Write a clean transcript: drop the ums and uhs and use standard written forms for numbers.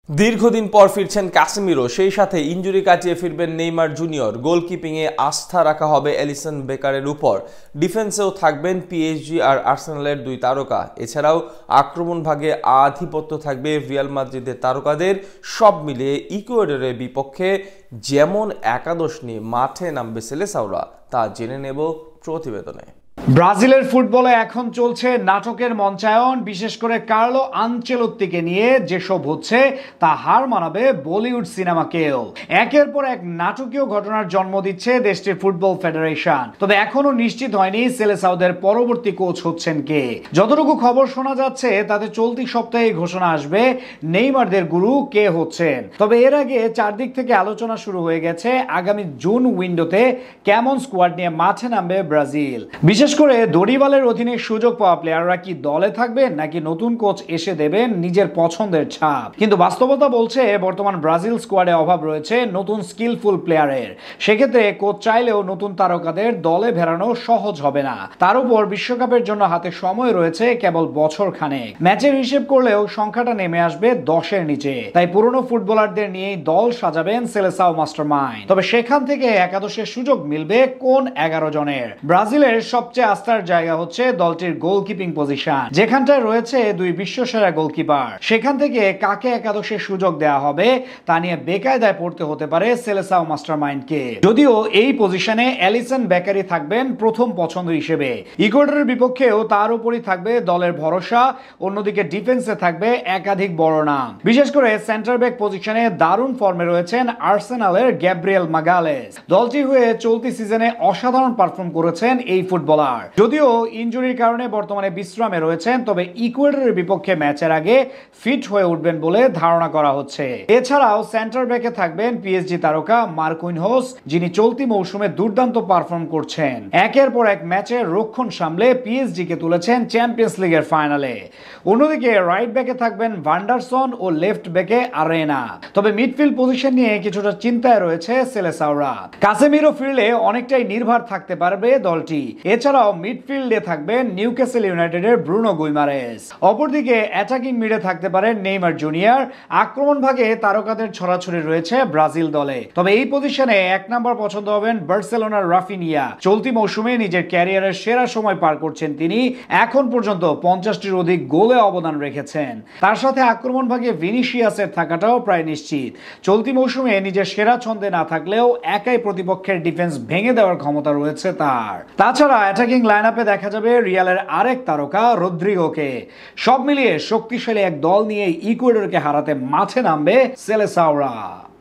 দীর্ঘদিন পর ফিরছেন কাসেমিরো, সেই সাথে ইনজুরি কাটিয়ে ফিরবেন নেইমার জুনিয়র। গোলকিপিংয়ে আস্থা রাখা হবে এলিসন বেকারের উপর। ডিফেন্সেও থাকবেন পিএসজি আর আর্সেনালের দুই তারকা। এছাড়াও আক্রমণ ভাগে আধিপত্য থাকবে রিয়াল মাদ্রিদের তারকাদের। সব মিলিয়ে ইকুয়েডরের বিপক্ষে যেমন একাদশ নিয়ে মাঠে নামবে সেলেসাওরা, তা জেনে নেব প্রতিবেদনে। ব্রাজিলের ফুটবলে এখন চলছে নাটকের মঞ্চায়ন। বিশেষ করে কার্লো আনচেলত্তিকে নিয়ে যেসব হচ্ছে তা হার মানাবে বলিউড সিনেমাকেও। একের পর এক নাটকীয় ঘটনার জন্ম দিচ্ছে দেশটির ফুটবল ফেডারেশন। তবে এখনো নিশ্চিত হয়নি সেলেসাওদের পরবর্তী কোচ হচ্ছেন কে। যতটুকু খবর শোনা যাচ্ছে তাতে চলতি সপ্তাহে ঘোষণা আসবে নেইমারদের গুরু কে হচ্ছেন। তবে এর আগে চারদিক থেকে আলোচনা শুরু হয়ে গেছে আগামী জুন উইন্ডোতে কেমন স্কোয়াড নিয়ে মাঠে নামবে ব্রাজিল। বিশেষ করে দরিবালের অধীনে সুযোগ পাওয়া প্লেয়াররা কি দলে থাকবেন নাকি নতুন কোচ এসে দেবেন নিজের পছন্দের ছাপ। কিন্তু বাস্তবতা বলছে বর্তমান ব্রাজিল স্কোয়াডে অভাব রয়েছে নতুন স্কিলফুল প্লেয়ারের। সেক্ষেত্রে কোচ চাইলেও নতুন তারকাদের দলে ভেড়ানো সহজ হবে না। তার উপর বিশ্বকাপের জন্য হাতে সময় রয়েছে কেবল বছর খানেক। ম্যাচের হিসেব করলেও সংখ্যাটা নেমে আসবে 10-এর নিচে। তাই পুরনো ফুটবলারদের নিয়েই দল সাজাবেন সেলেসাও মাস্টারমাইন্ড। তবে সেখান থেকে একাদশের সুযোগ মিলবে কোন 11 জনের। ব্রাজিলের সবচেয়ে আস্থার জায়গা হচ্ছে দলটির গোলকিপিং পজিশন, যেখানটায় রয়েছে দুই বিশ্বসেরা গোলকিপার। সেখান থেকে কাকে একাদশের সুযোগ দেওয়া হবে তা নিয়ে বেকায়দায় পড়তে হতে পারে সেলেসাও মাস্টারমাইন্ডকে। যদিও এই পজিশনে এলিসন বেকারি থাকবেন প্রথম পছন্দ হিসেবে। ইকুয়েডরের বিপক্ষেও তার উপরই থাকবে দলের ভরসা। অন্যদিকে ডিফেন্সে থাকবে একাধিক বড় নাম। বিশেষ করে সেন্টার ব্যাক পজিশনে দারুণ ফর্মে রয়েছেন আর্সেনালের গ্যাব্রিয়েল মাগালেস। দলটি হয়ে চলতি সিজনে অসাধারণ পারফর্ম করেছেন এই ফুটবলার। যদিও ইনজুরির কারণে বর্তমানে বিশ্রামে রয়েছেন, তবে ইকুয়েডরের বিপক্ষে ম্যাচের আগে ফিট হয়ে উঠবেন বলে ধারণা করা হচ্ছে। এছাড়াও সেন্টার ব্যাকে থাকবেন পিএসজি তারকা মার্কুইনহোস, যিনি চলতি মৌসুমে দুর্দান্ত পারফর্ম করছেন। একের পর এক ম্যাচের রক্ষণ সামলে পিএসজি কে তুলেছেন চ্যাম্পিয়ন্স লিগের ফাইনালে। অন্যদিকে রাইট ব্যাকে থাকবেন ভান্ডারসন ও লেফট ব্যাকে আরেনা। তবে মিডফিল্ড পজিশন নিয়ে কিছুটা চিন্তায় রয়েছে সেলেসাওরা। কাসেমিরো ফিরলে অনেকটাই নির্ভর থাকতে পারবে দলটি। এছাড়াও মিডফিল্ডে থাকবেন নিউক্যাসল ইউনাইটেডের ব্রুনো গুইমারেস। অপরদিকে অ্যাটাকিং মিডে থাকতে পারেন নেইমার জুনিয়র। আক্রমণ ভাগে তারকাদের ছড়াছড়ি রয়েছে ব্রাজিল দলে। তবে এই পজিশনে 1 নম্বর পছন্দ হবেন বার্সেলোনার রাফিনিয়া। চলতি মৌসুমে নিজের ক্যারিয়ারের সেরা সময় পার করছেন তিনি। এখন পর্যন্ত 50টির অধিক গোলে অবদান রেখেছেন। তার সাথে আক্রমণ ভাগে ভিনিসিয়াসের থাকাটাও প্রায় নিশ্চিত। চলতি মৌসুমে নিজের সেরা ছন্দে না থাকলেও একাই প্রতিপক্ষের ডিফেন্স ভেঙে দেওয়ার ক্ষমতা রয়েছে তার। তাছাড়া অ্যাটাকিং লাইনআপে দেখা যাবে রিয়ালের আরেক তারকা রদ্রিগোকে। সব মিলিয়ে শক্তিশালী এক দল নিয়ে ইকুয়েডরকে হারাতে মাঠে নামবে সেলেসাওরা।